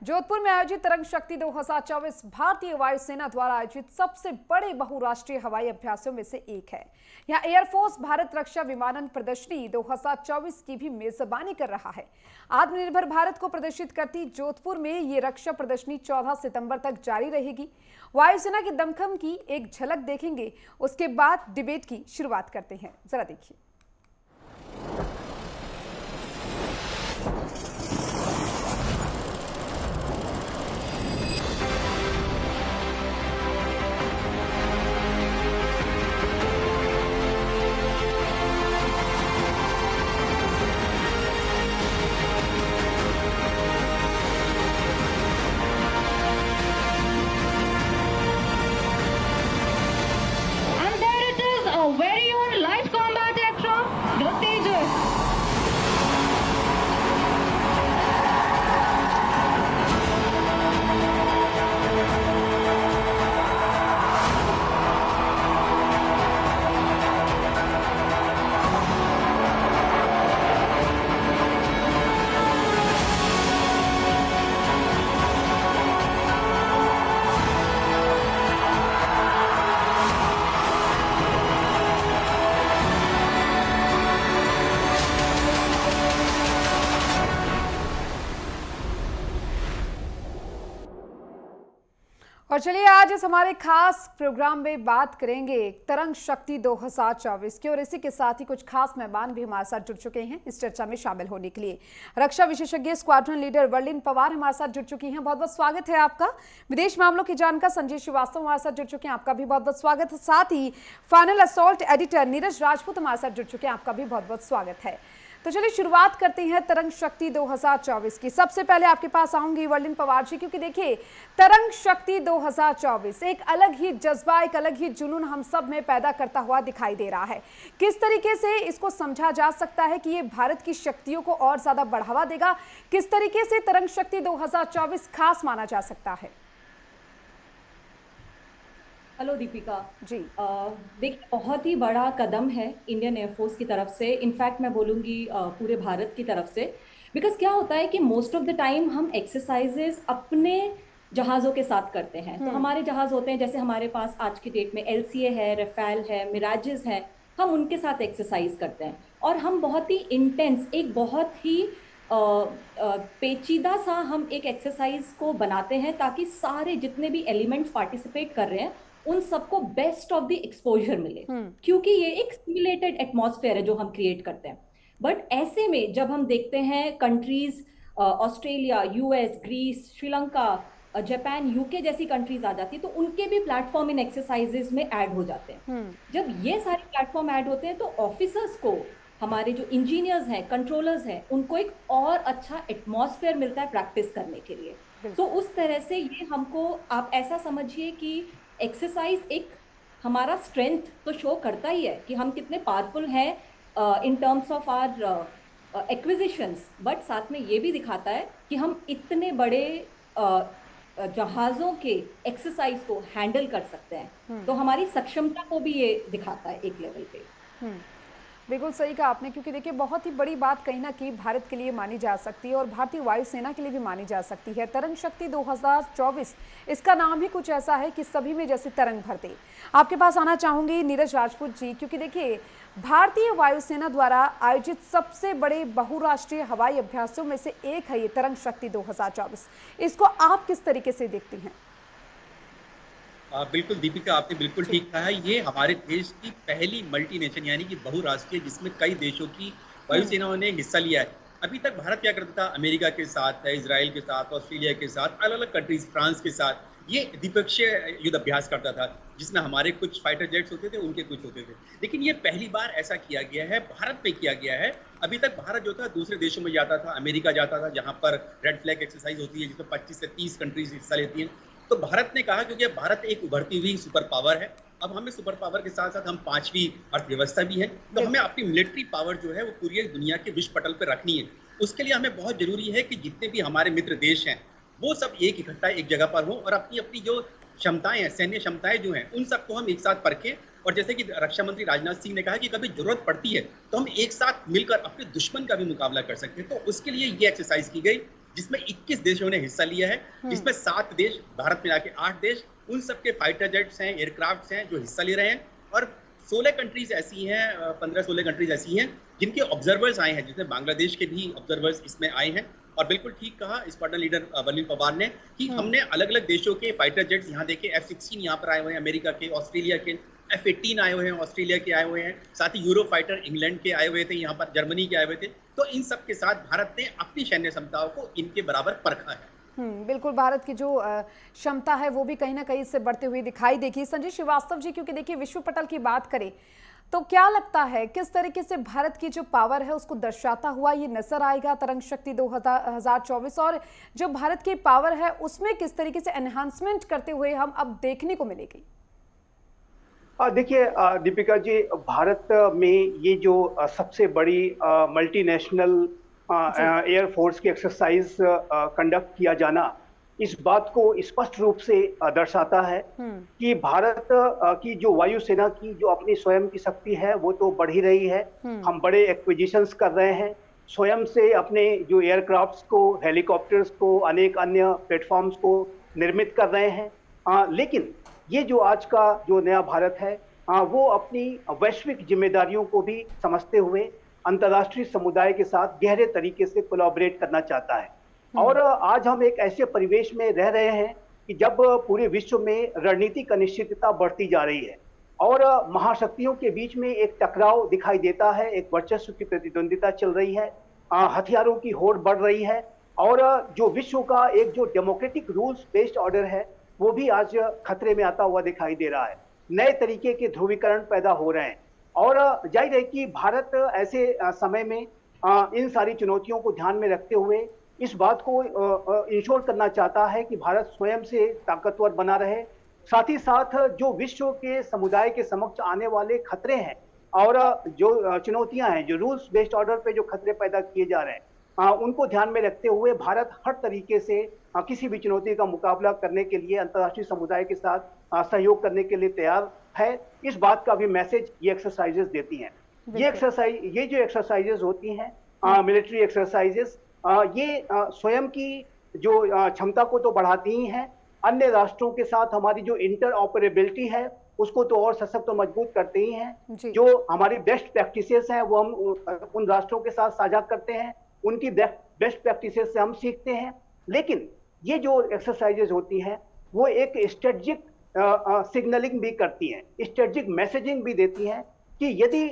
जोधपुर में आयोजित तरंग शक्ति 2024 भारतीय वायुसेना द्वारा आयोजित सबसे बड़े बहुराष्ट्रीय हवाई अभ्यासों में से एक है। यहाँ एयरफोर्स भारत रक्षा विमानन प्रदर्शनी 2024 की भी मेजबानी कर रहा है। आत्मनिर्भर भारत को प्रदर्शित करती जोधपुर में ये रक्षा प्रदर्शनी 14 सितंबर तक जारी रहेगी। वायुसेना के दमखम की एक झलक देखेंगे, उसके बाद डिबेट की शुरुआत करते हैं। जरा देखिए। Very own light combat aircraft, the Tejas. और चलिए आज इस हमारे खास प्रोग्राम में बात करेंगे तरंग शक्ति 2024 की, और इसी के साथ ही कुछ खास मेहमान भी हमारे साथ जुड़ चुके हैं इस चर्चा में शामिल होने के लिए। रक्षा विशेषज्ञ स्क्वाड्रन लीडर वर्लिन पवार हमारे साथ जुड़ चुकी हैं, बहुत बहुत स्वागत है आपका। विदेश मामलों की जानकार संजय श्रीवास्तव हमारे साथ जुड़ चुके हैं, आपका भी बहुत बहुत स्वागत है। साथ ही final assault editor Neeraj Rajput हमारे साथ जुड़ चुके हैं, आपका भी बहुत बहुत स्वागत है। तो चलिए शुरुआत करते हैं तरंग शक्ति 2024 की। सबसे पहले आपके पास आऊंगी वर्लिन पवार जी, क्योंकि देखिए तरंग शक्ति 2024 एक अलग ही जज्बा, एक अलग ही जुनून हम सब में पैदा करता हुआ दिखाई दे रहा है। किस तरीके से इसको समझा जा सकता है कि ये भारत की शक्तियों को और ज्यादा बढ़ावा देगा? किस तरीके से तरंग शक्ति 2024 खास माना जा सकता है? हेलो दीपिका जी। देखिए, बहुत ही बड़ा कदम है इंडियन एयरफोर्स की तरफ से, इनफैक्ट मैं बोलूँगी पूरे भारत की तरफ से। बिकॉज क्या होता है कि मोस्ट ऑफ द टाइम हम एक्सरसाइजेज अपने जहाज़ों के साथ करते हैं। तो हमारे जहाज़ होते हैं, जैसे हमारे पास आज की डेट में LCA है, रफेल है, मिराजेस है, हम उनके साथ एक्सरसाइज करते हैं। और हम बहुत ही इंटेंस, एक बहुत ही पेचीदा सा हम एक एक्सरसाइज को बनाते हैं, ताकि सारे जितने भी एलिमेंट्स पार्टिसिपेट कर रहे हैं उन सबको बेस्ट ऑफ द एक्सपोजर मिले, क्योंकि ये एक सिमुलेटेड एटमॉस्फेयर है जो हम क्रिएट करते हैं। बट ऐसे में जब हम देखते हैं countries, Australia, US, Greece, Sri Lanka, Japan, UK जैसी कंट्रीज आ जाती है, तो उनके भी प्लेटफॉर्म इन एक्सरसाइजेज में ऐड हो जाते हैं। जब ये सारे प्लेटफॉर्म ऐड होते हैं तो ऑफिसर्स को, हमारे जो इंजीनियर्स हैं, कंट्रोलर्स हैं, उनको एक और अच्छा एटमॉस्फेयर मिलता है प्रैक्टिस करने के लिए। तो उस तरह से ये हमको, आप ऐसा समझिए कि एक्सरसाइज एक हमारा स्ट्रेंथ तो शो करता ही है कि हम कितने पावरफुल हैं in terms of our acquisitions, but साथ में ये भी दिखाता है कि हम इतने बड़े जहाज़ों के एक्सरसाइज को हैंडल कर सकते हैं। तो हमारी सक्षमता को भी ये दिखाता है एक लेवल पे। बिल्कुल सही कहा आपने, क्योंकि देखिए बहुत ही बड़ी बात कहीं ना कहीं भारत के लिए मानी जा सकती है और भारतीय वायुसेना के लिए भी मानी जा सकती है। तरंग शक्ति 2024 इसका नाम ही कुछ ऐसा है कि सभी में जैसे तरंग भरते। आपके पास आना चाहूंगी नीरज राजपूत जी, क्योंकि देखिए भारतीय वायुसेना द्वारा आयोजित सबसे बड़े बहुराष्ट्रीय हवाई अभ्यासों में से एक है ये तरंग शक्ति 2024। इसको आप किस तरीके से देखती हैं? बिल्कुल दीपिका, आपने बिल्कुल ठीक कहा है। ये हमारे देश की पहली मल्टीनेशन यानी कि बहुराष्ट्रीय, जिसमें कई देशों की वायुसेनाओं ने हिस्सा लिया है। अभी तक भारत क्या करता था, अमेरिका के साथ, इजराइल के साथ, ऑस्ट्रेलिया के साथ, अलग अलग कंट्रीज, फ्रांस के साथ ये द्विपक्षीय युद्ध अभ्यास करता था, जिसमें हमारे कुछ फाइटर जेट्स होते थे, उनके कुछ होते थे। लेकिन ये पहली बार ऐसा किया गया है, भारत में किया गया है। अभी तक भारत जो था दूसरे देशों में जाता था, अमेरिका जाता था, जहाँ पर रेड फ्लैग एक्सरसाइज होती है, जिसमें 25 से 30 कंट्रीज हिस्सा लेती हैं। तो भारत ने कहा, क्योंकि भारत एक उभरती हुई सुपर पावर है, अब हमें सुपर पावर के साथ साथ हम 5वीं अर्थव्यवस्था भी है, तो हमें अपनी मिलिट्री पावर जो है वो पूरी दुनिया के विश्व पटल पर रखनी है। उसके लिए हमें बहुत जरूरी है कि जितने भी हमारे मित्र देश हैं वो सब एक इकट्ठा एक जगह पर हो और अपनी अपनी जो क्षमताएं हैं, सैन्य क्षमताएं जो हैं, उन सबको हम एक साथ परखें। और जैसे कि रक्षा मंत्री राजनाथ सिंह ने कहा कि कभी जरूरत पड़ती है तो हम एक साथ मिलकर अपने दुश्मन का भी मुकाबला कर सकते हैं। तो उसके लिए ये एक्सरसाइज की गई, जिसमें 21 देशों ने हिस्सा लिया है, जिसमें 7 देश, भारत मिला के 8 देश, उन सबके फाइटर जेट्स हैं, एयरक्राफ्ट्स हैं जो हिस्सा ले रहे हैं। और 16 कंट्रीज ऐसी हैं, 15-16 कंट्रीज ऐसी हैं जिनके ऑब्जर्वर्स आए हैं, जिसमें बांग्लादेश के भी ऑब्जर्वर्स इसमें आए हैं। और बिल्कुल ठीक कहा स्क्वाड्रन लीडर वलीद पवार ने कि हमने अलग अलग देशों के फाइटर जेट्स यहाँ देखे, F-16 यहाँ पर आए हुए हैं, अमेरिका के, ऑस्ट्रेलिया के, F-18 आए हुए हैं, ऑस्ट्रेलिया के आए हुए हैं, साथ ही यूरो फाइटर इंग्लैंड के आए हुए थे, यहाँ पर जर्मनी के आए हुए थे। तो इन सब के साथ भारत ने अपनी सैन्य क्षमताओं को इनके बराबर परखा है। बिल्कुल, भारत की जो क्षमता है वो भी कहीं ना कहीं इससे बढ़ते हुए दिखाई देगी। संजय श्रीवास्तव जी, क्योंकि देखिए विश्व पटल की बात करें तो क्या लगता है किस तरीके से भारत की जो पावर है उसको दर्शाता हुआ ये नजर आएगा तरंग शक्ति 2024, और जो भारत की पावर है उसमें किस तरीके से एनहांसमेंट करते हुए हम अब देखने को मिलेगी? देखिए दीपिका जी, भारत में ये जो सबसे बड़ी मल्टीनेशनल एयरफोर्स की एक्सरसाइज कंडक्ट किया जाना इस बात को स्पष्ट रूप से दर्शाता है कि भारत की जो वायुसेना की जो अपनी स्वयं की शक्ति है वो तो बढ़ ही रही है। हम बड़े एक्विजिशंस कर रहे हैं, स्वयं से अपने जो एयरक्राफ्ट्स को, हेलीकॉप्टर्स को, अनेक अन्य प्लेटफॉर्म्स को निर्मित कर रहे हैं। लेकिन ये जो आज का जो नया भारत है वो अपनी वैश्विक जिम्मेदारियों को भी समझते हुए अंतर्राष्ट्रीय समुदाय के साथ गहरे तरीके से कोलैबोरेट करना चाहता है। और आज हम एक ऐसे परिवेश में रह रहे हैं कि जब पूरे विश्व में रणनीतिक अनिश्चितता बढ़ती जा रही है और महाशक्तियों के बीच में एक टकराव दिखाई देता है, एक वर्चस्व की प्रतिद्वंदिता चल रही है, हथियारों की होड़ बढ़ रही है और जो विश्व का एक जो डेमोक्रेटिक रूल्स बेस्ड ऑर्डर है वो भी आज खतरे में आता हुआ दिखाई दे रहा है। नए तरीके के ध्रुवीकरण पैदा हो रहे हैं और जाहिर है कि भारत ऐसे समय में इन सारी चुनौतियों को ध्यान में रखते हुए इस बात को इंश्योर करना चाहता है कि भारत स्वयं से ताकतवर बना रहे, साथ ही साथ जो विश्व के समुदाय के समक्ष आने वाले खतरे हैं और जो चुनौतियां हैं, जो रूल्स बेस्ड ऑर्डर पे जो खतरे पैदा किए जा रहे हैं उनको ध्यान में रखते हुए भारत हर तरीके से किसी भी चुनौती का मुकाबला करने के लिए अंतर्राष्ट्रीय समुदाय के साथ सहयोग करने के लिए तैयार है। इस बात का भी मैसेज ये एक्सरसाइजेस देती हैं। ये जो एक्सरसाइजेस होती हैं मिलिट्री एक्सरसाइजेस, ये स्वयं की जो क्षमता को तो बढ़ाती ही हैं, अन्य राष्ट्रों के साथ हमारी जो इंटर ऑपरेबिलिटी है उसको तो और सशक्त और मजबूत करते ही हैं। जो हमारी बेस्ट प्रैक्टिसेस हैं वो हम उन राष्ट्रों के साथ साझा करते हैं, उनकी बेस्ट प्रैक्टिसेस से हम सीखते हैं। लेकिन ये जो एक्सरसाइजेज होती हैं वो एक स्ट्रेटजिक सिग्नलिंग भी करती हैं, स्ट्रेटजिक मैसेजिंग भी देती हैं कि यदि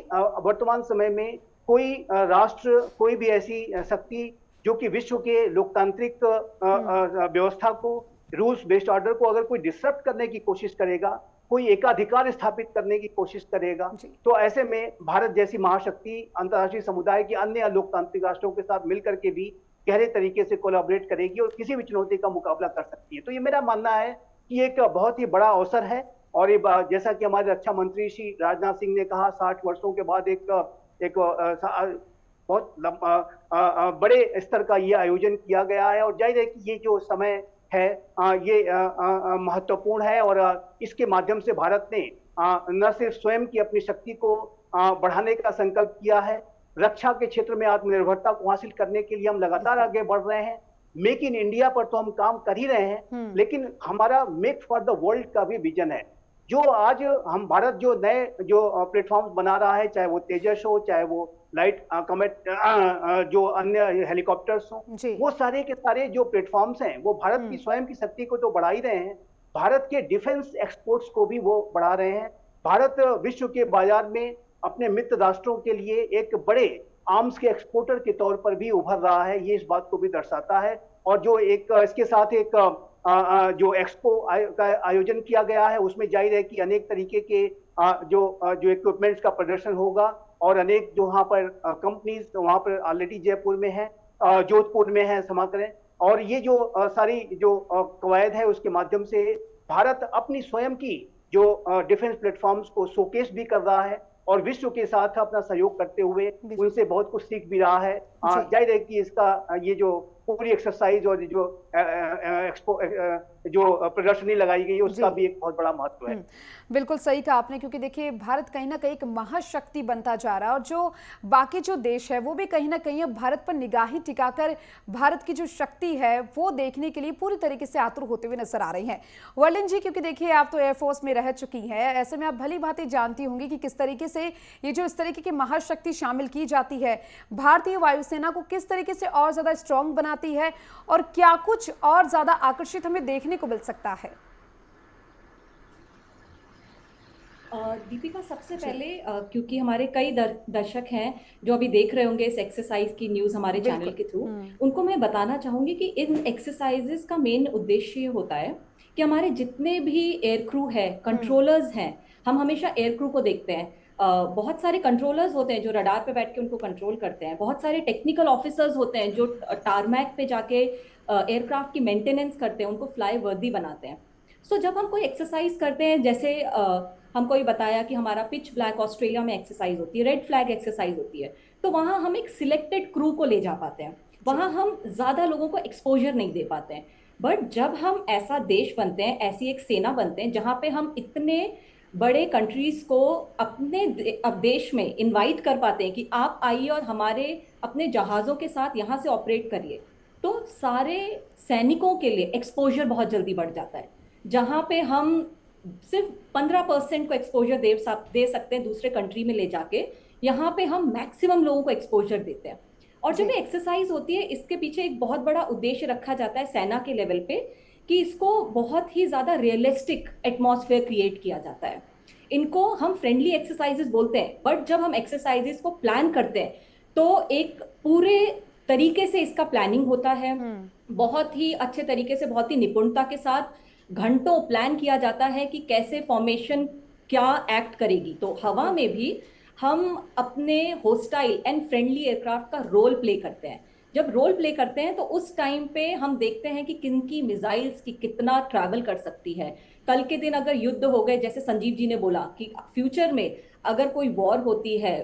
वर्तमान समय में कोई राष्ट्र, कोई भी ऐसी शक्ति जो कि विश्व के लोकतांत्रिक व्यवस्था को, रूल्स बेस्ड ऑर्डर को अगर कोई डिसरप्ट करने की कोशिश करेगा, कोई एकाधिकार स्थापित करने की कोशिश करेगा, तो ऐसे में भारत जैसी महाशक्ति अंतर्राष्ट्रीय समुदाय के अन्य लोकतांत्रिक राष्ट्रों के साथ मिलकर के भी गहरे तरीके से कोलैबोरेट करेगी और किसी भी चुनौती का मुकाबला कर सकती है। तो ये मेरा मानना है कि एक बहुत ही बड़ा अवसर है और ये जैसा कि हमारे रक्षा मंत्री श्री राजनाथ सिंह ने कहा, 60 वर्षों के बाद एक बहुत बड़े स्तर का ये आयोजन किया गया है और जाहिर है कि ये जो समय है ये महत्वपूर्ण है और इसके माध्यम से भारत ने न सिर्फ स्वयं की अपनी शक्ति को बढ़ाने का संकल्प किया है, रक्षा के क्षेत्र में आत्मनिर्भरता को हासिल करने के लिए हम लगातार आगे बढ़ रहे हैं। मेक इन इंडिया पर तो हम काम कर ही रहे हैं, लेकिन हमारा मेक फॉर द वर्ल्ड का भी विजन है। जो आज हम भारत जो नए जो प्लेटफॉर्म्स बना रहा है, चाहे वो तेजस हो, चाहे वो लाइट कॉमेट जो अन्य हेलीकॉप्टर्स हो, वो सारे के सारे जो प्लेटफॉर्म्स हैं वो भारत की स्वयं की शक्ति को तो बढ़ा ही रहे हैं, भारत के डिफेंस एक्सपोर्ट्स को भी वो बढ़ा रहे हैं। भारत विश्व के बाजार में अपने मित्र राष्ट्रों के लिए एक बड़े आर्म्स के एक्सपोर्टर के तौर पर भी उभर रहा है, ये इस बात को भी दर्शाता है। और जो एक इसके साथ एक जो एक्सपो का आयोजन किया गया है उसमें जाहिर है कि अनेक तरीके के जो इक्विपमेंट्स का प्रदर्शन होगा और अनेक जो वहाँ पर कंपनीज वहाँ पर ऑलरेडी जयपुर में है, जोधपुर में है, क्षमा करें, और ये जो सारी जो कवायद है उसके माध्यम से भारत अपनी स्वयं की जो डिफेंस प्लेटफॉर्म्स को शोकेस भी कर रहा है और विश्व के साथ अपना सहयोग करते हुए उनसे बहुत कुछ सीख भी रहा है। जाहिर है कि इसका ये जो पूरी एक्सरसाइज और जो जो प्रदर्शनी लगाई गई है उसका भी एक बहुत बड़ा महत्व है। बिल्कुल सही कहा आपने, क्योंकि देखिए भारत कहीं ना कहीं एक महाशक्ति बनता जा रहा है और जो बाकी जो देश है वो भी कहीं ना कहीं अब भारत पर निगाहें टिकाकर भारत की जो शक्ति है वो देखने के लिए पूरी तरीके से आतुर होते हुए नजर आ रही हैं। वर्लिन जी, क्योंकि देखिए आप तो एयरफोर्स में रह चुकी हैं, ऐसे में आप भली भांति जानती होंगी कि किस तरीके से ये जो इस तरीके की महाशक्ति शामिल की जाती है भारतीय वायुसेना को किस तरीके से और ज्यादा स्ट्रांग बनाती है और क्या कुछ और ज्यादा आकर्षित हमें देखने को मिल सकता है। दीपिका, सबसे पहले क्योंकि हमारे कई दर्शक हैं जो अभी देख रहे होंगे इस एक्सरसाइज की न्यूज़ हमारे चैनल के थ्रू, उनको मैं बताना चाहूंगी कि इन एक्सरसाइजेस का मेन उद्देश्य ये होता है कि हमारे जितने भी एयर क्रू है, कंट्रोलर्स हैं, हम हमेशा एयर क्रू को देखते हैं। बहुत सारे कंट्रोलर्स होते हैं जो रडार पे बैठ के उनको कंट्रोल करते हैं, बहुत सारे टेक्निकल ऑफिसर्स होते हैं जो टारमैक पे जाके एयरक्राफ्ट की मेंटेनेंस करते हैं, उनको फ्लाई वर्दी बनाते हैं। सो जब हम कोई एक्सरसाइज करते हैं, जैसे हमको ये बताया कि हमारा पिच ब्लैक ऑस्ट्रेलिया में एक्सरसाइज होती है, रेड फ्लैग एक्सरसाइज होती है, तो वहाँ हम एक सिलेक्टेड क्रू को ले जा पाते हैं, वहाँ हम ज़्यादा लोगों को एक्सपोजर नहीं दे पाते हैं। बट जब हम ऐसा देश बनते हैं, ऐसी एक सेना बनते हैं जहाँ पे हम इतने बड़े कंट्रीज को अपने देश में इनवाइट कर पाते हैं कि आप आइए और हमारे अपने जहाज़ों के साथ यहाँ से ऑपरेट करिए, तो सारे सैनिकों के लिए एक्सपोजर बहुत जल्दी बढ़ जाता है। जहाँ पे हम सिर्फ 15% को एक्सपोजर दे सकते हैं दूसरे कंट्री में ले जाके, यहाँ पे हम मैक्सिमम लोगों को एक्सपोजर देते हैं। और जब ये एक्सरसाइज होती है, इसके पीछे एक बहुत बड़ा उद्देश्य रखा जाता है सेना के लेवल पे कि इसको बहुत ही ज़्यादा रियलिस्टिक एटमॉस्फेयर क्रिएट किया जाता है। इनको हम फ्रेंडली एक्सरसाइजेस बोलते हैं, बट जब हम एक्सरसाइजेस को प्लान करते हैं तो एक पूरे तरीके से इसका प्लानिंग होता है, बहुत ही अच्छे तरीके से, बहुत ही निपुणता के साथ घंटों प्लान किया जाता है कि कैसे फॉर्मेशन क्या एक्ट करेगी। तो हवा में भी हम अपने होस्टाइल एंड फ्रेंडली एयरक्राफ्ट का रोल प्ले करते हैं। जब रोल प्ले करते हैं तो उस टाइम पे हम देखते हैं कि किन की मिसाइल्स की कितना ट्रैवल कर सकती है। कल के दिन अगर युद्ध हो गए, जैसे संजीव जी ने बोला कि फ्यूचर में अगर कोई वॉर होती है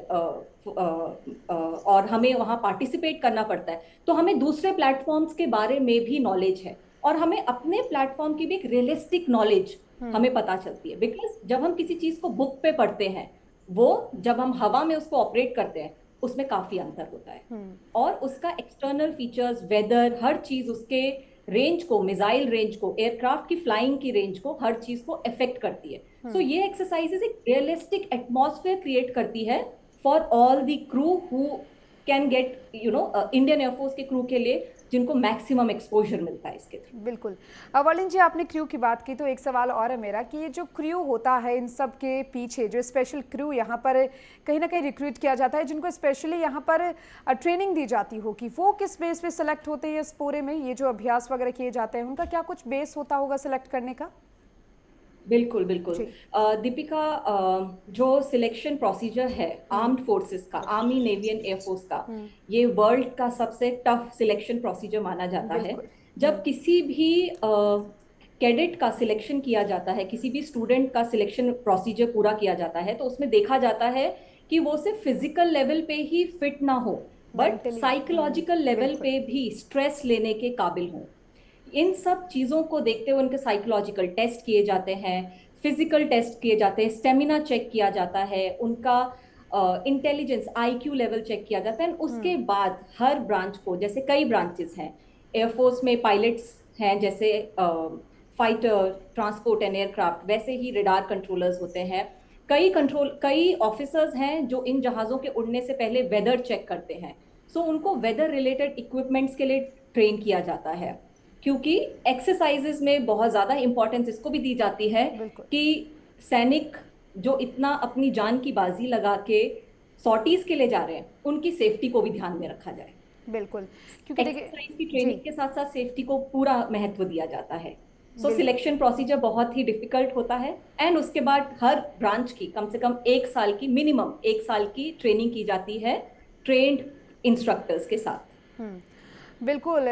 और हमें वहाँ पार्टिसिपेट करना पड़ता है, तो हमें दूसरे प्लेटफॉर्म्स के बारे में भी नॉलेज है और हमें अपने प्लेटफॉर्म की भी एक रियलिस्टिक नॉलेज हमें पता चलती है। बिकॉज जब हम किसी चीज को बुक पे पढ़ते हैं, वो जब हम हवा में उसको ऑपरेट करते हैं उसमें काफी अंतर होता है और उसका एक्सटर्नल फीचर्स, वेदर, हर चीज उसके रेंज को, मिसाइल रेंज को, एयरक्राफ्ट की फ्लाइंग की रेंज को, हर चीज को अफेक्ट करती है। सो ये एक्सरसाइजेस एक रियलिस्टिक एटमॉस्फेयर क्रिएट करती है for all the crew who can get Indian air force के क्रू के लिए जिनको मैक्सिमम एक्सपोजर मिलता है इसके थ्रू। बिल्कुल। वर्लिन जी, आपने क्रू की बात की तो एक सवाल और है मेरा कि ये जो क्रू होता है, इन सब के पीछे जो स्पेशल क्रू यहाँ पर कहीं ना कहीं रिक्रूट किया जाता है, जिनको स्पेशली यहाँ पर ट्रेनिंग दी जाती होगी, वो किस बेस पे सेलेक्ट होते हैं इस पूरे में? ये जो अभ्यास वगैरह किए जाते हैं उनका क्या कुछ बेस होता होगा सेलेक्ट करने का? बिल्कुल बिल्कुल दीपिका, जो सिलेक्शन प्रोसीजर है आर्म्ड फोर्सेस का, आर्मी, नेवी एंड एयरफोर्स का, ये वर्ल्ड का सबसे टफ सिलेक्शन प्रोसीजर माना जाता है। जब किसी भी कैडेट का सिलेक्शन किया जाता है, किसी भी स्टूडेंट का सिलेक्शन प्रोसीजर पूरा किया जाता है, तो उसमें देखा जाता है कि वो सिर्फ फिजिकल लेवल पे ही फिट ना हो, बट साइकोलॉजिकल लेवल पे भी स्ट्रेस लेने के काबिल हो। इन सब चीज़ों को देखते हुए उनके साइकोलॉजिकल टेस्ट किए जाते हैं, फिजिकल टेस्ट किए जाते हैं, स्टेमिना चेक किया जाता है, उनका इंटेलिजेंस, IQ लेवल चेक किया जाता है। उसके बाद हर ब्रांच को, जैसे कई ब्रांचेस हैं एयरफोर्स में, पायलट्स हैं जैसे फाइटर, ट्रांसपोर्ट एंड एयरक्राफ्ट, वैसे ही रडार कंट्रोलर्स होते हैं। कई ऑफिसर्स हैं जो इन जहाज़ों के उड़ने से पहले वेदर चेक करते हैं। सो उनको वेदर रिलेटेड इक्विपमेंट्स के लिए ट्रेन किया जाता है, क्योंकि एक्सरसाइजेस में बहुत ज़्यादा इंपॉर्टेंस इसको भी दी जाती है कि सैनिक जो इतना अपनी जान की बाजी लगा के सॉर्टीज के लिए जा रहे हैं, उनकी सेफ्टी को भी ध्यान में रखा जाए। बिल्कुल, क्योंकि एक्सरसाइज की ट्रेनिंग के साथ साथ सेफ्टी को पूरा महत्व दिया जाता है। सो सिलेक्शन प्रोसीजर बहुत ही डिफिकल्ट होता है एंड उसके बाद हर ब्रांच की कम से कम 1 साल की, मिनिमम 1 साल की ट्रेनिंग की जाती है ट्रेन्ड इंस्ट्रक्टर्स के साथ। बिल्कुल।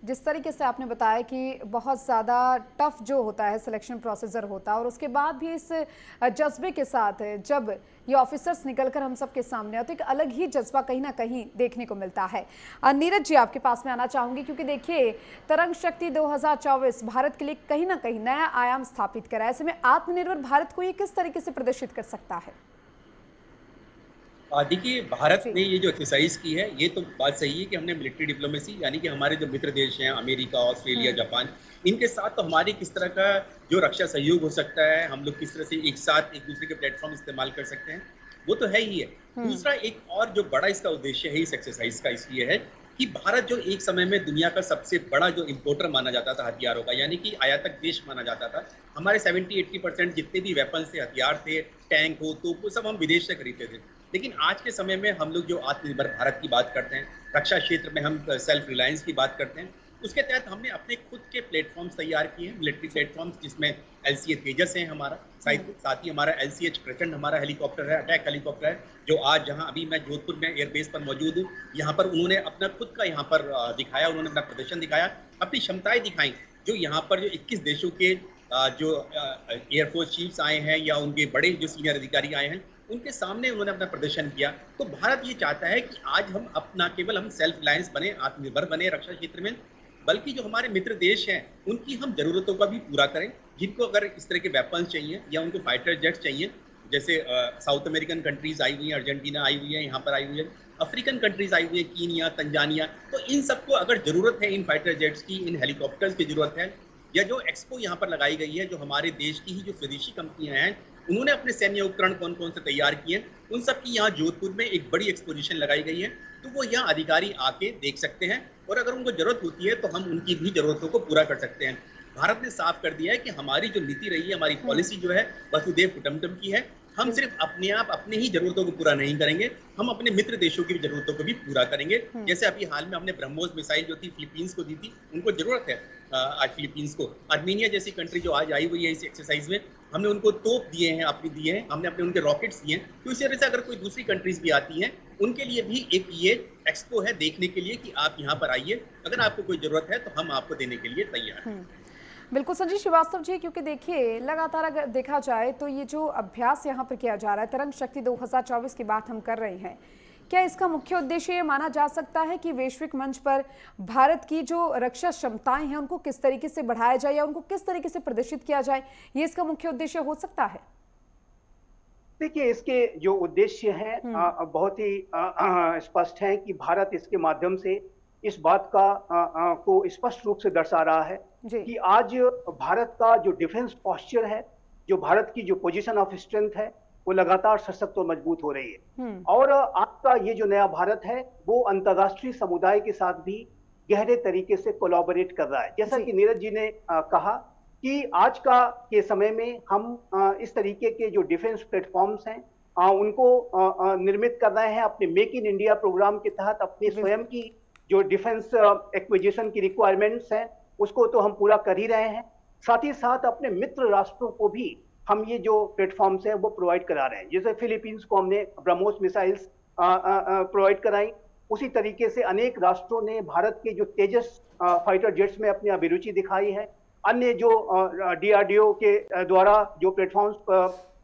जिस तरीके से आपने बताया कि बहुत ज़्यादा टफ जो होता है सिलेक्शन प्रोसीजर होता है और उसके बाद भी इस जज्बे के साथ जब ये ऑफिसर्स निकलकर हम सबके सामने आते तो एक अलग ही जज्बा कहीं ना कहीं देखने को मिलता है। नीरज जी, आपके पास में आना चाहूंगी क्योंकि देखिए तरंग शक्ति 2024 भारत के लिए कहीं ना कहीं नया आयाम स्थापित करा है। ऐसे में आत्मनिर्भर भारत को ये किस तरीके से प्रदर्शित कर सकता है? देखिए, भारत ने ये जो एक्सरसाइज की है, ये तो बात सही है कि हमने मिलिट्री डिप्लोमेसी यानी कि हमारे जो मित्र देश हैं अमेरिका, ऑस्ट्रेलिया, जापान, इनके साथ तो हमारी किस तरह का जो रक्षा सहयोग हो सकता है, हम लोग किस तरह से एक साथ एक दूसरे के प्लेटफॉर्म इस्तेमाल कर सकते हैं, वो तो है ही है। दूसरा एक और जो बड़ा इसका उद्देश्य है इस एक्सरसाइज का इसलिए है कि भारत जो एक समय में दुनिया का सबसे बड़ा जो इम्पोर्टर माना जाता था हथियारों का, यानी कि आयातक देश माना जाता था। हमारे 70-80% जितने भी वेपन्स थे, हथियार थे, टैंक हो तो वो सब हम विदेश से खरीदते थे। लेकिन आज के समय में हम लोग जो आत्मनिर्भर भारत की बात करते हैं, रक्षा क्षेत्र में हम सेल्फ रिलायंस की बात करते हैं, उसके तहत हमने अपने खुद के प्लेटफॉर्म्स तैयार किए हैं, मिलिट्री प्लेटफॉर्म्स, जिसमें LCA तेजस है हमारा, साथ ही हमारा LCH प्रचंड हमारा हेलीकॉप्टर है, अटैक हेलीकॉप्टर है, जो आज जहां अभी मैं जोधपुर में एयरबेस पर मौजूद हूँ, यहाँ पर उन्होंने अपना खुद का यहाँ पर दिखाया, उन्होंने अपना प्रदर्शन दिखाया, अपनी क्षमताएं दिखाई। जो यहाँ पर जो 21 देशों के जो एयरफोर्स चीफ्स आए हैं या उनके बड़े जो सीनियर अधिकारी आए हैं, उनके सामने उन्होंने अपना प्रदर्शन किया। तो भारत ये चाहता है कि आज हम अपना केवल हम सेल्फ रिलायंस बने, आत्मनिर्भर बने रक्षा क्षेत्र में, बल्कि जो हमारे मित्र देश हैं उनकी हम जरूरतों का भी पूरा करें। जिनको अगर इस तरह के वेपन्स चाहिए या उनको फाइटर जेट्स चाहिए, जैसे साउथ अमेरिकन कंट्रीज आई हुई हैं, अर्जेंटीना आई हुई है, यहाँ पर आई हुई है, अफ्रीकन कंट्रीज आई हुई है, कीनिया, तंजानिया, तो इन सबको अगर जरूरत है इन फाइटर जेट्स की, इन हेलीकॉप्टर्स की जरूरत है, या जो एक्सपो यहाँ पर लगाई गई है, जो हमारे देश की ही जो स्वदेशी कंपनियां हैं उन्होंने अपने सैन्य उपकरण कौन कौन से तैयार किए, उन सब की यहाँ जोधपुर में एक बड़ी एक्सपोजिशन लगाई गई है। तो वो यहाँ अधिकारी आके देख सकते हैं और अगर उनको जरूरत होती है तो हम उनकी भी जरूरतों को पूरा कर सकते हैं। भारत ने साफ कर दिया है कि हमारी जो नीति रही है, हमारी पॉलिसी जो है वसुदेव कुटुंबकम की है। हम सिर्फ अपने आप अपने ही जरूरतों को पूरा नहीं करेंगे, हम अपने मित्र देशों की भी जरूरतों को भी पूरा करेंगे। जैसे अभी हाल में हमने ब्रह्मोस मिसाइल जो थी फिलीपींस को दी थी, उनको जरूरत है आज फिलीपींस को। आर्मीनिया जैसी कंट्री जो आज आई हुई है इस एक्सरसाइज में, हमने उनको तोप दिए हैं, अपने दिए हैं, हमने अपने उनके रॉकेट्स दिए हैं। तो इसी तरह से अगर कोई दूसरी कंट्रीज भी आती हैं, उनके लिए भी एक ये एक्सपो है देखने के लिए कि आप यहाँ पर आइए, अगर आपको कोई जरूरत है तो हम आपको देने के लिए तैयार हैं। बिल्कुल संजीव श्रीवास्तव जी, क्योंकि देखिए लगातार अगर देखा जाए तो ये जो अभ्यास यहाँ पर किया जा रहा है, तरंग शक्ति 2024 की बात हम कर रहे हैं, क्या इसका मुख्य उद्देश्य ये माना जा सकता है कि वैश्विक मंच पर भारत की जो रक्षा क्षमताएं हैं उनको किस तरीके से बढ़ाया जाए या उनको किस तरीके से प्रदर्शित किया जाए, ये इसका मुख्य उद्देश्य हो सकता है? देखिए, इसके जो उद्देश्य हैं बहुत ही स्पष्ट हैं कि भारत इसके माध्यम से इस बात का को स्पष्ट रूप से दर्शा रहा है कि आज भारत का जो डिफेंस पॉस्चर है, जो भारत की जो पोजीशन ऑफ स्ट्रेंथ है, वो लगातार सशक्त और मजबूत हो रही है। और आपका ये जो नया भारत है वो अंतर्राष्ट्रीय समुदाय के साथ भी गहरे तरीके से कोलैबोरेट कर रहा है। जैसा कि नीरज जी ने कहा कि आज के समय में हम इस तरीके के जो डिफेंस प्लेटफॉर्म्स हैं उनको निर्मित कर रहे हैं अपने मेक इन इंडिया प्रोग्राम के तहत। अपने स्वयं की जो डिफेंस एक्विजिशन की रिक्वायरमेंट्स हैं उसको तो हम पूरा कर ही रहे हैं, साथ ही साथ अपने मित्र राष्ट्रों को भी हम ये जो प्लेटफॉर्म्स हैं वो प्रोवाइड करा रहे हैं। जैसे फिलीपींस को हमने ब्रह्मोस मिसाइल्स प्रोवाइड कराई, उसी तरीके से अनेक राष्ट्रों ने भारत के जो तेजस फाइटर जेट्स में अपनी अभिरुचि दिखाई है। अन्य जो DRDO के द्वारा जो प्लेटफॉर्म्स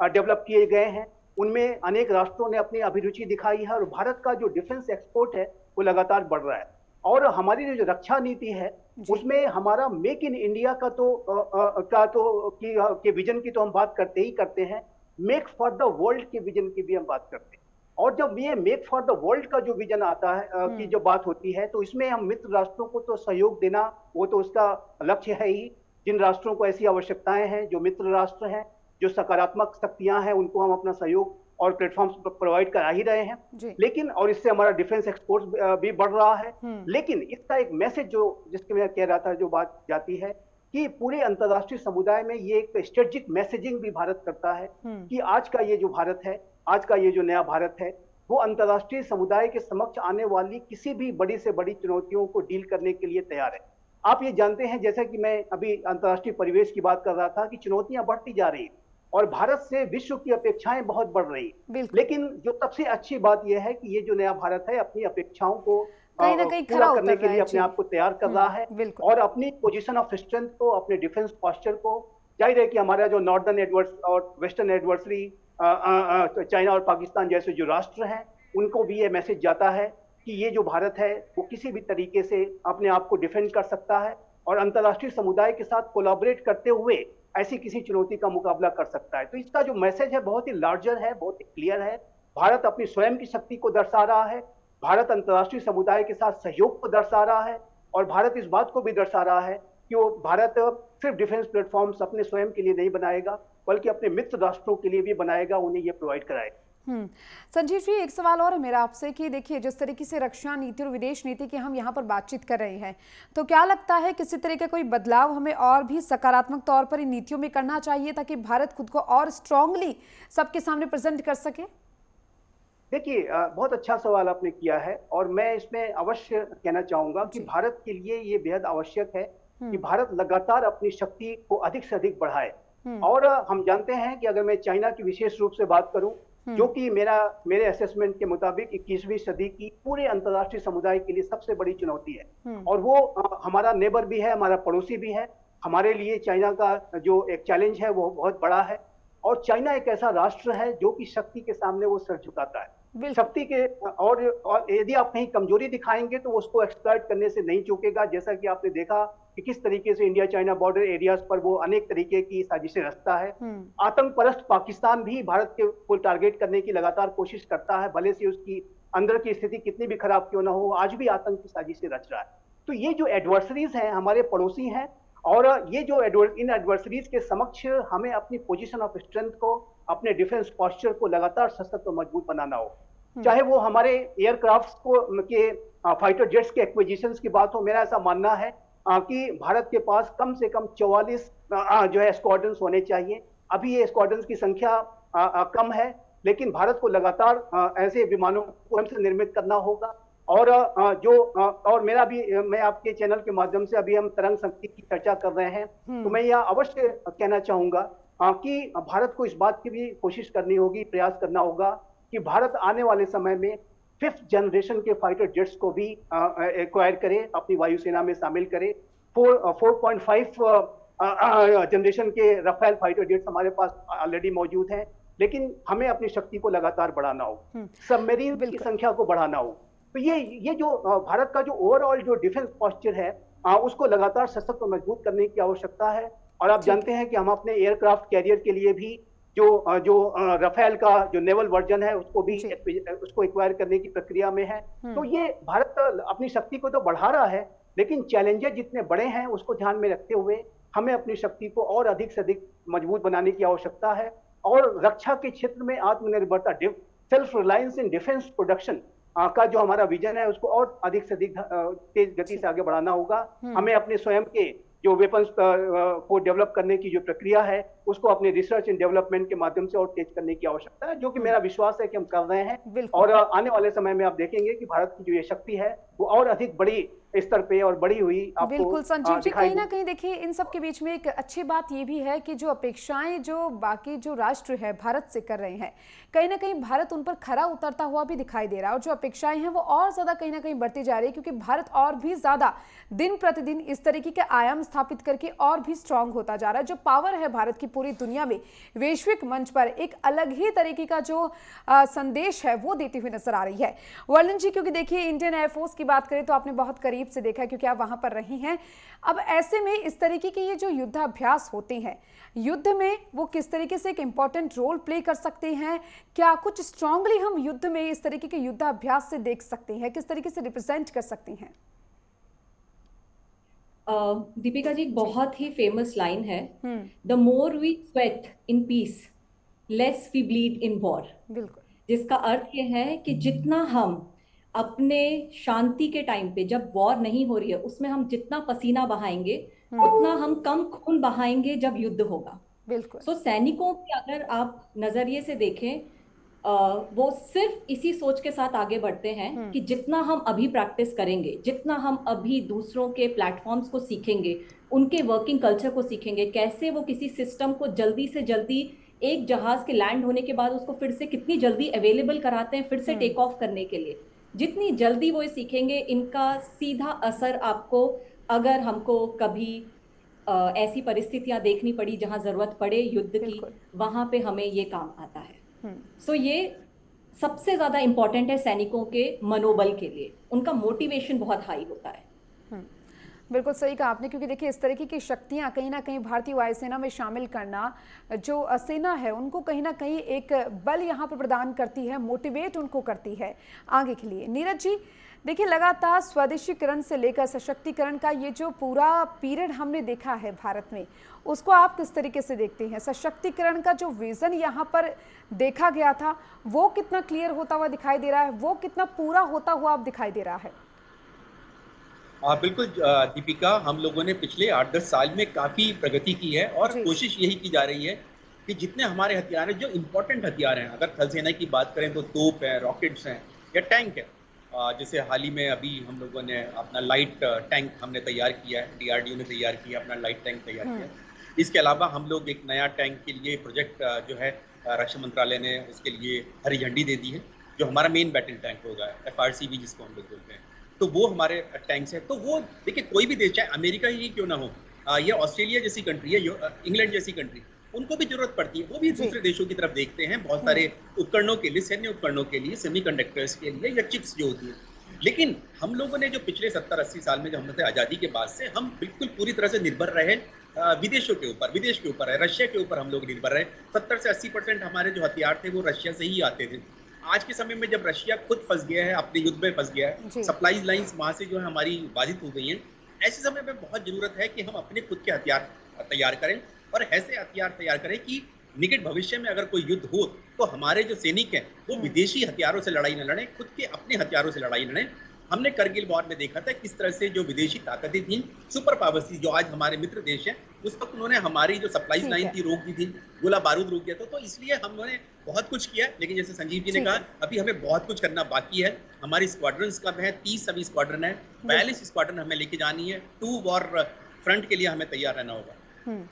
डेवलप किए गए हैं उनमें अनेक राष्ट्रों ने अपनी अभिरुचि दिखाई है और भारत का जो डिफेंस एक्सपोर्ट है वो लगातार बढ़ रहा है। और हमारी जो रक्षा नीति है उसमें हमारा मेक इन इंडिया के विजन की तो हम बात करते ही करते हैं, मेक फॉर द वर्ल्ड के विजन की भी हम बात करते हैं। और जब ये मेक फॉर द वर्ल्ड का जो विजन आता है की जो बात होती है तो इसमें हम मित्र राष्ट्रों को तो सहयोग देना वो तो उसका लक्ष्य है ही। जिन राष्ट्रों को ऐसी आवश्यकताएं हैं, जो मित्र राष्ट्र हैं, जो सकारात्मक शक्तियां हैं, उनको हम अपना सहयोग और प्लेटफॉर्म्स प्रोवाइड करा ही रहे हैं। लेकिन और इससे हमारा डिफेंस एक्सपोर्ट भी बढ़ रहा है। लेकिन इसका एक मैसेज जो जिसके मैं कह रहा था, जो बात जाती है कि पूरे अंतर्राष्ट्रीय समुदाय में ये एक स्ट्रेटेजिक मैसेजिंग भी भारत करता है कि आज का ये जो भारत है, आज का ये जो नया भारत है, वो अंतर्राष्ट्रीय समुदाय के समक्ष आने वाली किसी भी बड़ी से बड़ी चुनौतियों को डील करने के लिए तैयार है। आप ये जानते हैं, जैसा कि मैं अभी अंतर्राष्ट्रीय परिवेश की बात कर रहा था, कि चुनौतियां बढ़ती जा रही हैं और भारत से विश्व की अपेक्षाएं बहुत बढ़ रही हैं। लेकिन जो सबसे अच्छी बात यह है कि ये जो नया भारत है अपनी अपेक्षाओं को कहीं ना कहीं पूरा खरा करने उतर के रहा लिए है। अपने जी। आप को तैयार कर रहा है बिल्कुल। और अपनी पोजीशन ऑफ स्ट्रेंथ को, अपने डिफेंस पॉस्चर को, जाहिर है कि हमारा जो नॉर्दर्न एडवर्स और वेस्टर्न एडवर्सरी चाइना और पाकिस्तान जैसे जो राष्ट्र हैं, उनको भी ये मैसेज जाता है कि ये जो भारत है वो किसी भी तरीके से अपने आप को डिफेंड कर सकता है और अंतर्राष्ट्रीय समुदाय के साथ कोलैबोरेट करते हुए ऐसी किसी चुनौती का मुकाबला कर सकता है। तो इसका जो मैसेज है बहुत ही लार्जर है, बहुत ही क्लियर है। भारत अपनी स्वयं की शक्ति को दर्शा रहा है, भारत अंतर्राष्ट्रीय समुदाय के साथ सहयोग को दर्शा रहा है और भारत इस बात को भी दर्शा रहा है कि वो भारत सिर्फ डिफेंस प्लेटफॉर्म्स अपने स्वयं के लिए नहीं बनाएगा बल्कि अपने मित्र राष्ट्रों के लिए भी बनाएगा, उन्हें ये प्रोवाइड कराएगा। संजीव जी, एक सवाल और है मेरा आपसे कि देखिए, जिस तरीके से रक्षा नीति और विदेश नीति की हम यहाँ पर बातचीत कर रहे हैं, तो क्या लगता है किसी तरह का कोई बदलाव हमें और भी सकारात्मक तौर पर इन नीतियों में करना चाहिए ताकि भारत खुद को और स्ट्रांगली सबके सामने प्रेजेंट कर सके? देखिए, बहुत अच्छा सवाल आपने किया है और मैं इसमें अवश्य कहना चाहूंगा कि भारत के लिए ये बेहद आवश्यक है कि भारत लगातार अपनी शक्ति को अधिक से अधिक बढ़ाए। और हम जानते हैं कि अगर मैं चाइना की विशेष रूप से बात करूं, जो कि मेरे असेसमेंट के मुताबिक 21वीं सदी की पूरे अंतर्राष्ट्रीय समुदाय के लिए सबसे बड़ी चुनौती है और वो हमारा नेबर भी है, हमारा पड़ोसी भी है। हमारे लिए चाइना का जो एक चैलेंज है वो बहुत बड़ा है और चाइना एक ऐसा राष्ट्र है जो कि शक्ति के सामने वो सर झुकाता है। शक्ति के और यदि आप कहीं कमजोरी दिखाएंगे तो उसको एक्सप्लॉइट करने से नहीं चूकेगा। जैसा कि आपने देखा कि किस तरीके से इंडिया चाइना बॉर्डर एरियाज पर वो अनेक तरीके की साजिशें रचता है। आतंकपरस्त पाकिस्तान भी भारत को टारगेट करने की लगातार कोशिश करता है, भले से उसकी अंदर की स्थिति कितनी भी खराब क्यों ना हो, आज भी आतंक की साजिशें रच रहा है। तो ये जो एडवर्सरीज हैं हमारे पड़ोसी हैं और ये जो इन एडवर्सरीज के समक्ष हमें अपनी पोजीशन ऑफ स्ट्रेंथ को, अपने डिफेंस पॉस्चर को लगातार सशक्त और मजबूत बनाना हो। चाहे वो हमारे एयरक्राफ्ट को के फाइटर जेट्स के एक्विजिशंस की बात हो, मेरा ऐसा मानना है कि भारत के पास कम से कम 44 जो है स्क्वाड्रन्स होने चाहिए। अभी ये स्क्वाड्रन्स की संख्या कम है, लेकिन भारत को लगातार ऐसे विमानों को हमसे निर्मित करना होगा। और और मैं आपके चैनल के माध्यम से अभी हम तरंग शक्ति की चर्चा कर रहे हैं, तो मैं यह अवश्य कहना चाहूंगा कि भारत को इस बात की भी कोशिश करनी होगी, प्रयास करना होगा कि भारत आने वाले समय में 5th जनरेशन के फाइटर जेट्स को भी एक्वायर करे, अपनी वायुसेना में शामिल करे। 4.5 जनरेशन के राफेल फाइटर जेट्स हमारे पास ऑलरेडी मौजूद हैं, लेकिन हमें अपनी शक्ति को लगातार बढ़ाना हो, सबमरीन की संख्या को बढ़ाना हो। तो ये जो भारत का जो ओवरऑल जो डिफेंस पॉस्चर है उसको लगातार सशक्त और मजबूत करने की आवश्यकता है। और आप जानते हैं कि हम अपने एयरक्राफ्ट कैरियर के लिए भी जो राफेल का जो नेवल वर्जन है उसको एक्वायर करने की प्रक्रिया में है। तो ये भारत अपनी शक्ति को तो बढ़ा रहा है, लेकिन चैलेंजेस जितने बड़े हैं उसको ध्यान में रखते हुए हमें अपनी शक्ति को और अधिक से अधिक मजबूत बनाने की आवश्यकता है। और रक्षा के क्षेत्र में आत्मनिर्भरता, self reliance in defence production का जो हमारा विजन है उसको और अधिक से अधिक तेज गति से आगे बढ़ाना होगा। हमें अपने स्वयं के जो वेपन्स को डेवलप करने की जो प्रक्रिया है उसको अपने रिसर्च एंड डेवलपमेंट के माध्यम से और तेज करने की आवश्यकता है, जो कि मेरा विश्वास है कि हम कर रहे हैं। और आने वाले समय में आप देखेंगे कि भारत की जो ये शक्ति है वो और अधिक बड़ी स्तर पे और बड़ी हुई आपको बिल्कुल संजीव जी, कहीं ना कहीं देखिए इन सब के बीच में एक अच्छी बात ये भी है कि जो अपेक्षाएं जो बाकी जो राष्ट्र है भारत से कर रहे हैं, कहीं ना कहीं भारत उन पर खरा उतरता हुआ भी दिखाई दे रहा है और जो अपेक्षाएं हैं वो और ज्यादा कहीं ना कहीं बढ़ती जा रही है, क्योंकि भारत और भी ज्यादा दिन प्रतिदिन इस तरीके के आयाम स्थापित करके और भी स्ट्रांग होता जा रहा है। जो पावर है भारत की पूरी दुनिया में वैश्विक मंच पर एक अलग ही तरीके का जो संदेश है वो देती हुई नजर आ रही है। वर्णन जी, क्योंकि देखिए इंडियन एयरफोर्स की बात करें तो आपने बहुत करीब से देखा क्योंकि आप वहां पर रही हैं। अब ऐसे में इस तरीके के ये जो युद्धाभ्यास होते हैं, युद्ध में वो किस तरीके से एक इंपॉर्टेंट रोल प्ले कर सकते हैं? क्या कुछ स्ट्रांगली हम युद्ध में इस तरीके के युद्धाभ्यास से देख सकते हैं? किस तरीके से रिप्रेजेंट कर सकते हैं? दीपिका जी, बहुत ही फेमस लाइन है, the more we sweat in peace less we bleed in war. बिल्कुल, जिसका अर्थ ये है कि जितना हम अपने शांति के टाइम पे, जब वॉर नहीं हो रही है, उसमें हम जितना पसीना बहाएंगे उतना हम कम खून बहाएंगे जब युद्ध होगा। बिल्कुल। सो सैनिकों की अगर आप नजरिए से देखें, वो सिर्फ इसी सोच के साथ आगे बढ़ते हैं कि जितना हम अभी प्रैक्टिस करेंगे, जितना हम अभी दूसरों के प्लेटफॉर्म्स को सीखेंगे, उनके वर्किंग कल्चर को सीखेंगे, कैसे वो किसी सिस्टम को जल्दी से जल्दी एक जहाज के लैंड होने के बाद उसको फिर से कितनी जल्दी अवेलेबल कराते हैं फिर से टेक ऑफ करने के लिए, जितनी जल्दी वो ये सीखेंगे, इनका सीधा असर आपको, अगर हमको कभी ऐसी परिस्थितियां देखनी पड़ी जहां जरूरत पड़े युद्ध की, बिल्कुल। वहां पे हमें ये काम आता है। सो ये सबसे ज्यादा इंपॉर्टेंट है सैनिकों के मनोबल के लिए, उनका मोटिवेशन बहुत हाई होता है। बिल्कुल सही कहा आपने, क्योंकि देखिए इस तरीके की शक्तियां कहीं ना कहीं भारतीय वायुसेना में शामिल करना जो सेना है उनको कहीं ना कहीं एक बल यहां पर प्रदान करती है, मोटिवेट उनको करती है आगे के लिए। नीरज जी, देखिए लगातार स्वदेशीकरण से लेकर सशक्तिकरण का ये जो पूरा पीरियड हमने देखा है भारत में, उसको आप किस तरीके से देखते हैं? सशक्तिकरण का जो विजन यहाँ पर देखा गया था वो कितना क्लियर होता हुआ दिखाई दे रहा है, वो कितना पूरा होता हुआ अब दिखाई दे रहा है? बिल्कुल दीपिका, हम लोगों ने पिछले 8-10 साल में काफ़ी प्रगति की है और जी। कोशिश यही की जा रही है कि जितने हमारे हथियार हैं, जो इम्पोर्टेंट हथियार हैं, अगर थल सेना की बात करें तो तोप है, रॉकेट्स हैं या टैंक है। जैसे हाल ही में अभी हम लोगों ने अपना लाइट टैंक हमने तैयार किया है, डीआरडीओ ने तैयार किया, अपना लाइट टैंक तैयार किया है। इसके अलावा हम लोग एक नया टैंक के लिए प्रोजेक्ट जो है रक्षा मंत्रालय ने उसके लिए हरी झंडी दे दी है, जो हमारा मेन बैटल टैंक होगा, FRCB जिसको हम लोग बोलते हैं। तो वो हमारे टैंक्स हैं। तो वो देखिए, कोई भी देश, चाहे अमेरिका ही क्यों ना हो, या ऑस्ट्रेलिया जैसी कंट्री है, इंग्लैंड जैसी कंट्री, उनको भी जरूरत पड़ती है। वो भी दूसरे देशों की तरफ देखते हैं बहुत सारे उपकरणों के लिए, सैन्य उपकरणों के लिए, सेमीकंडक्टर्स के लिए या चिप्स जो होती है। लेकिन हम लोगों ने जो पिछले 70-80 साल में, जो हमसे आज़ादी के बाद से, हम बिल्कुल पूरी तरह से निर्भर रहे विदेशों के ऊपर, विदेश के ऊपर है, रशिया के ऊपर हम लोग निर्भर रहे। 70 से 80% हमारे जो हथियार थे वो रशिया से ही आते थे। आज के समय में जब रशिया खुद फंस गया है, अपने युद्ध में फंस गया है, सप्लाई लाइंस वहां से जो है हमारी बाधित हो गई हैं, ऐसे समय में बहुत जरूरत है कि हम अपने खुद के हथियार तैयार करें और ऐसे हथियार तैयार करें कि निकट भविष्य में अगर कोई युद्ध हो तो हमारे जो सैनिक हैं वो विदेशी हथियारों से लड़ाई न लड़ें, खुद के अपने हथियारों से लड़ाई लड़ें। हमने करगिल वॉर में देखा था किस तरह से जो विदेशी ताकतें थी, सुपर पावर्स थी, जो आज हमारे मित्र देश हैं, उस वक्त उन्होंने हमारी जो सप्लाई लाइन थी रोक दी थी, गोला बारूद रोक दिया था। तो इसलिए हमने बहुत कुछ किया, लेकिन जैसे संजीव जी ने कहा, अभी हमें बहुत कुछ करना बाकी है। हमारी स्क्वाड्रन्स कब है? 30 अभी स्क्वाड्रन है, 42 स्क्वाड्रन हमें लेके जानी है। 2 वॉर फ्रंट के लिए हमें तैयार रहना होगा।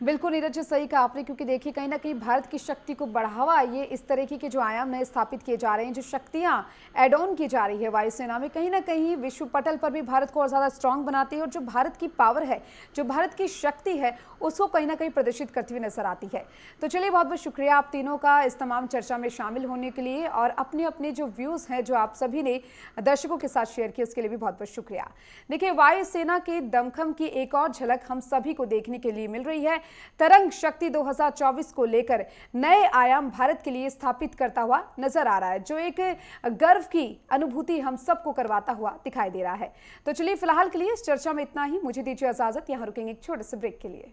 बिल्कुल नीरज जी, सही कहा आपने, क्योंकि देखिए कहीं ना कहीं भारत की शक्ति को बढ़ावा ये इस तरीके के जो आयाम नए स्थापित किए जा रहे हैं, जो शक्तियां एड ऑन की जा रही है वायुसेना में, कहीं ना कहीं विश्व पटल पर भी भारत को और ज़्यादा स्ट्रांग बनाती है और जो भारत की पावर है, जो भारत की शक्ति है, उसको कहीं ना कहीं प्रदर्शित करती हुई नजर आती है। तो चलिए, बहुत बहुत शुक्रिया आप तीनों का इस तमाम चर्चा में शामिल होने के लिए और अपने अपने जो व्यूज़ हैं जो आप सभी ने दर्शकों के साथ शेयर किए, उसके लिए भी बहुत बहुत शुक्रिया। देखिए, वायुसेना के दमखम की एक और झलक हम सभी को देखने के लिए मिल रही है। तरंग शक्ति 2024 को लेकर नए आयाम भारत के लिए स्थापित करता हुआ नजर आ रहा है, जो एक गर्व की अनुभूति हम सबको करवाता हुआ दिखाई दे रहा है। तो चलिए, फिलहाल के लिए इस चर्चा में इतना ही। मुझे दीजिए इजाजत, यहां रुकेंगे एक छोटे से ब्रेक के लिए।